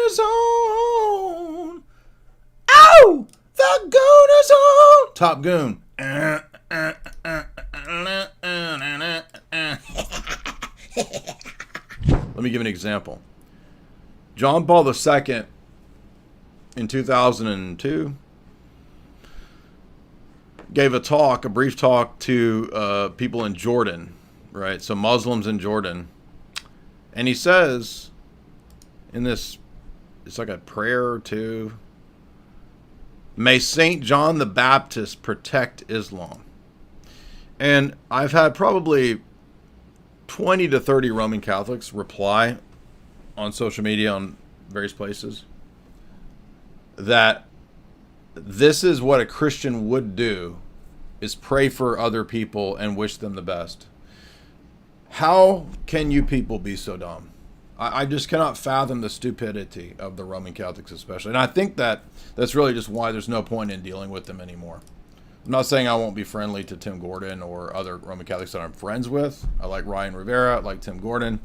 is on. Oh, the goon is on. Top Goon. Let me give an example. John Paul II in 2002 gave a brief talk to people in Jordan, right? So Muslims in Jordan. And he says in this, it's like a prayer or two, may St. John the Baptist protect Islam. And I've had probably 20 to 30 Roman Catholics reply on social media, on various places, that this is what a Christian would do, is pray for other people and wish them the best. How can you people be so dumb? I just cannot fathom the stupidity of the Roman Catholics especially. And I think that's really just why there's no point in dealing with them anymore. I'm not saying I won't be friendly to Tim Gordon or other Roman Catholics that I'm friends with. I like Ryan Rivera, I like Tim Gordon.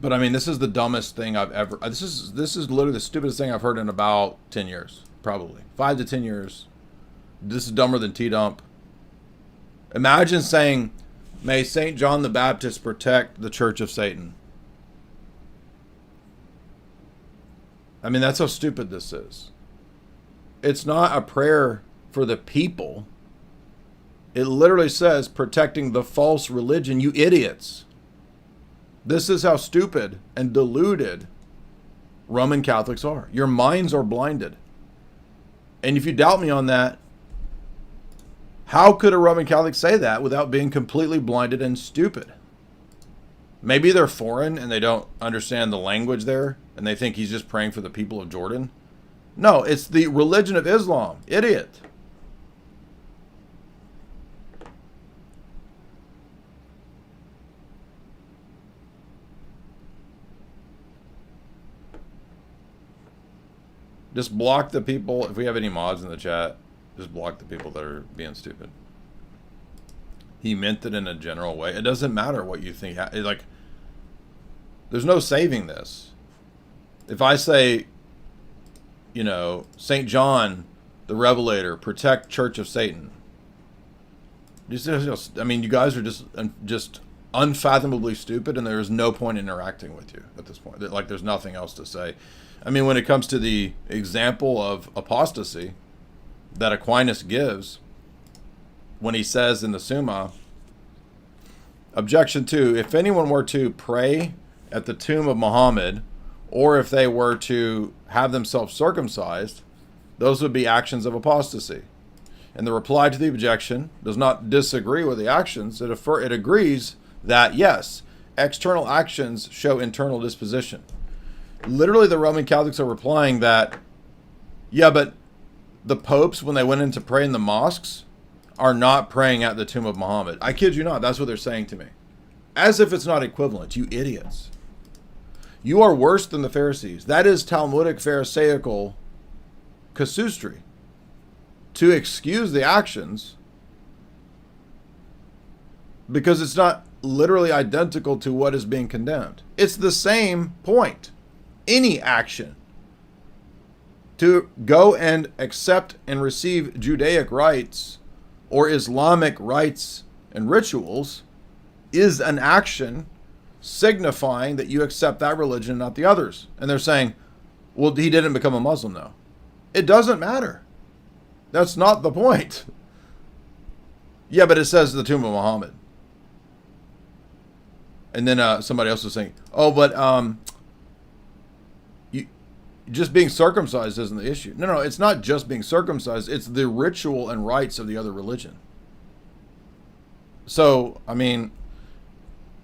But I mean, this is the dumbest thing I've ever, this is literally the stupidest thing I've heard in about 10 years, probably 5 to 10 years. This is dumber than T-Dump. Imagine saying, may St. John the Baptist protect the Church of Satan. I mean, that's how stupid this is. It's not a prayer for the people. It literally says protecting the false religion, you idiots. This is how stupid and deluded Roman Catholics are. Your minds are blinded. And if you doubt me on that, how could a Roman Catholic say that without being completely blinded and stupid? Maybe they're foreign and they don't understand the language there, and they think he's just praying for the people of Jordan. No, it's the religion of Islam. Idiot. Just block the people. If we have any mods in the chat, just block the people that are being stupid. He meant it in a general way. It doesn't matter what you think. Like, there's no saving this. If I say, you know, St. John the Revelator, protect Church of Satan. I mean, you guys are just unfathomably stupid, and there is no point in interacting with you at this point. Like, there's nothing else to say. I mean, when it comes to the example of apostasy that Aquinas gives, when he says in the Summa, objection 2, if anyone were to pray at the tomb of Muhammad, or if they were to have themselves circumcised, those would be actions of apostasy. And the reply to the objection does not disagree with the actions. It agrees that, yes, external actions show internal disposition. Literally, the Roman Catholics are replying that, yeah, but the popes, when they went in to pray in the mosques, are not praying at the tomb of Muhammad. I kid you not. That's what they're saying to me. As if it's not equivalent. You idiots. You are worse than the Pharisees. That is Talmudic Pharisaical casuistry. To excuse the actions because it's not literally identical to what is being condemned. It's the same point. Any action to go and accept and receive Judaic rites or Islamic rites and rituals is an action signifying that you accept that religion and not the others. And they're saying, well, he didn't become a Muslim though. It doesn't matter. That's not the point. Yeah, but it says the tomb of Muhammad. And then somebody else was saying, oh, but just being circumcised isn't the issue. No, it's not just being circumcised. It's the ritual and rites of the other religion. So, I mean,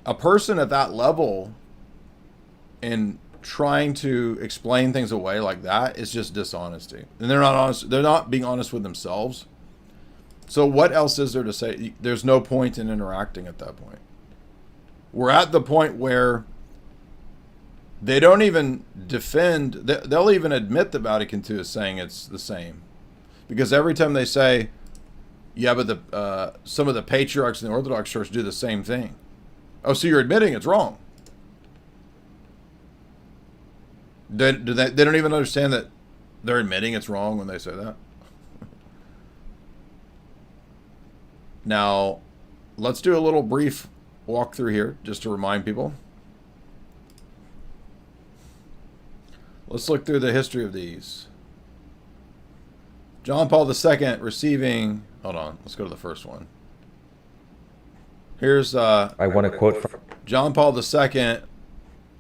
a person at that level in trying to explain things away like that is just dishonesty. And they're not honest. They're not being honest with themselves. So what else is there to say? There's no point in interacting at that point. We're at the point where they don't even defend, they'll even admit the Vatican II is saying it's the same. Because every time they say, yeah, but some of the patriarchs in the Orthodox Church do the same thing. Oh, so you're admitting it's wrong. They don't even understand that they're admitting it's wrong when they say that. Now, let's do a little brief walkthrough here, just to remind people. Let's look through the history of these. John Paul II receiving... Hold on, let's go to the first one. Here's... I want to quote from... John Paul II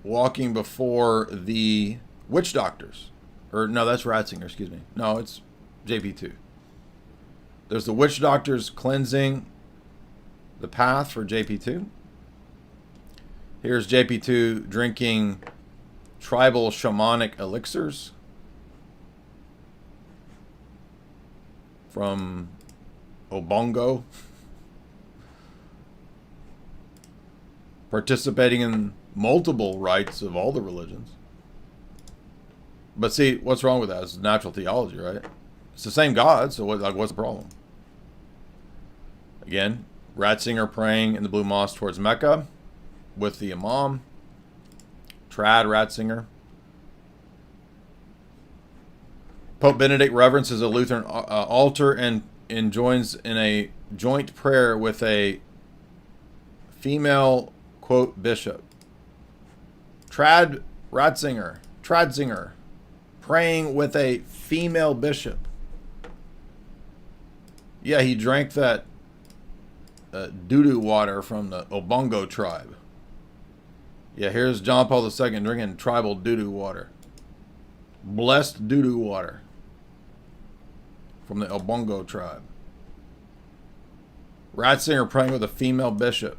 walking before the witch doctors. Or, no, that's Ratzinger, excuse me. No, it's JP2. There's the witch doctors cleansing the path for JP2. Here's JP2 drinking tribal shamanic elixirs from Obongo. Participating in multiple rites of all the religions. But see, what's wrong with that? It's natural theology, right? It's the same God, so what's the problem? Again, Ratzinger praying in the Blue Mosque towards Mecca with the Imam. Trad Ratzinger. Pope Benedict reverences a Lutheran altar and joins in a joint prayer with a female, quote, bishop. Trad Ratzinger, praying with a female bishop. Yeah, he drank that doo-doo water from the Obongo tribe. Yeah, here's John Paul II drinking tribal doo-doo water. Blessed doo-doo water from the Obongo tribe. Ratzinger praying with a female bishop.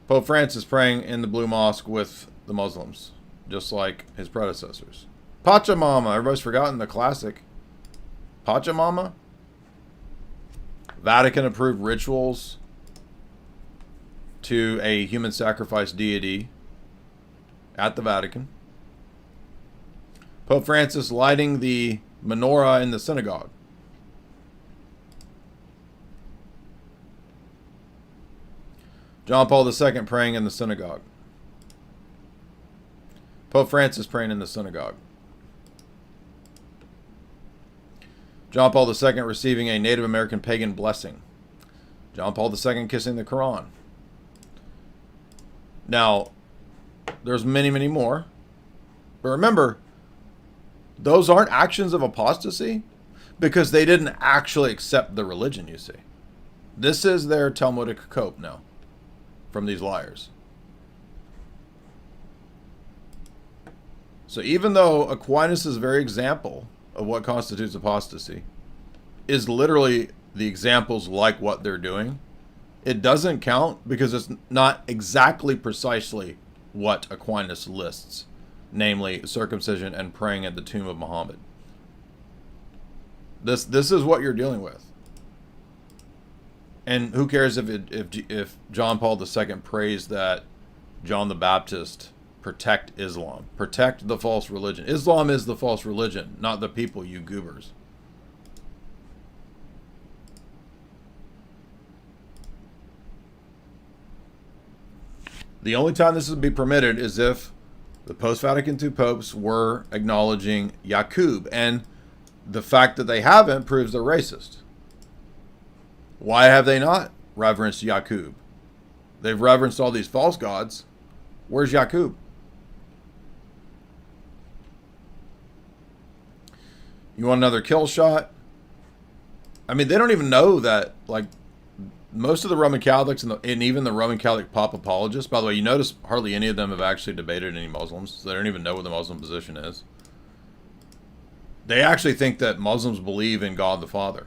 Pope Francis praying in the Blue Mosque with the Muslims, just like his predecessors. Pachamama, everybody's forgotten the classic. Pachamama? Vatican approved rituals to a human sacrifice deity at the Vatican. Pope Francis lighting the menorah in the synagogue. John Paul II praying in the synagogue. Pope Francis praying in the synagogue. John Paul II receiving a Native American pagan blessing. John Paul II kissing the Quran. Now, there's many, many more. But remember, those aren't actions of apostasy because they didn't actually accept the religion, you see. This is their Talmudic cope now from these liars. So even though Aquinas' very example of what constitutes apostasy is literally the examples like what they're doing, it doesn't count because it's not exactly precisely what Aquinas lists, namely circumcision and praying at the tomb of Muhammad. This is what you're dealing with. And who cares if John Paul II prays that John the Baptist protect Islam, protect the false religion. Islam is the false religion, not the people, you goobers. The only time this would be permitted is if the post-Vatican II popes were acknowledging Yaqub, and the fact that they haven't proves they're racist. Why have they not reverenced Yaqub? They've reverenced all these false gods. Where's Yaqub? You want another kill shot? I mean, they don't even know that, like, most of the Roman Catholics and even the Roman Catholic pop apologists, by the way, you notice hardly any of them have actually debated any Muslims, so they don't even know what the Muslim position is. They actually think that Muslims believe in God the Father,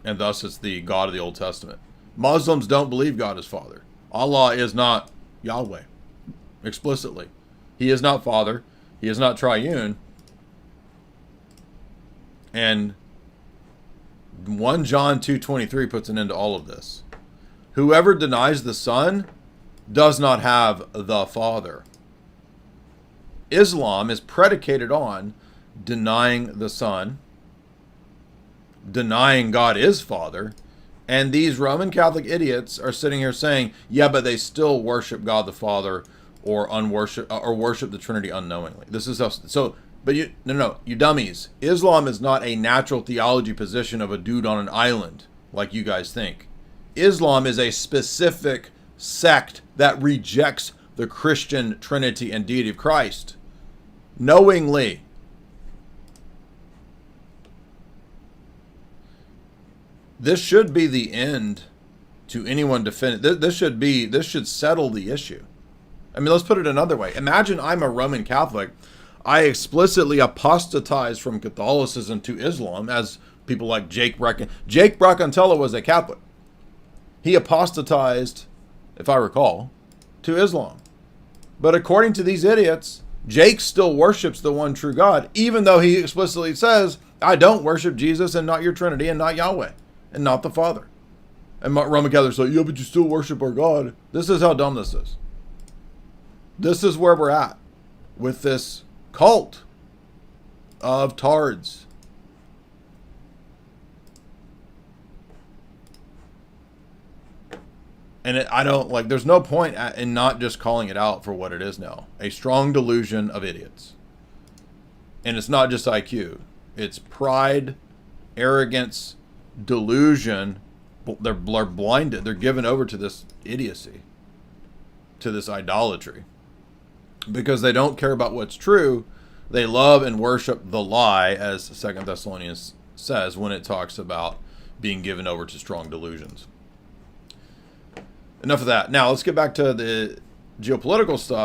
and thus it's the God of the Old Testament. Muslims don't believe God is Father. Allah is not Yahweh, explicitly. He is not Father. He is not triune. And 1 John 2:23 puts an end to all of this. Whoever denies the Son does not have the Father. Islam is predicated on denying the Son, denying God is Father, and these Roman Catholic idiots are sitting here saying, yeah, but they still worship God the Father, or worship the Trinity unknowingly. This is how. So, but you dummies. Islam is not a natural theology position of a dude on an island like you guys think. Islam is a specific sect that rejects the Christian Trinity and deity of Christ knowingly. This should be the end to anyone defending. This should settle the issue. I mean, let's put it another way. Imagine I'm a Roman Catholic. I explicitly apostatized from Catholicism to Islam, as people like Jake Bracantello was a Catholic. He apostatized, if I recall, to Islam. But according to these idiots, Jake still worships the one true God, even though he explicitly says, I don't worship Jesus and not your Trinity and not Yahweh and not the Father. And Roman Catholics say, yeah, but you still worship our God. This is how dumb this is. This is where we're at with this cult of tards. And I don't like, there's no point in not just calling it out for what it is now. A strong delusion of idiots. And it's not just IQ. It's pride, arrogance, delusion. They're blinded. They're given over to this idiocy, to this idolatry. Because they don't care about what's true. They love and worship the lie, as 2 Thessalonians says when it talks about being given over to strong delusions. Enough of that. Now, let's get back to the geopolitical stuff.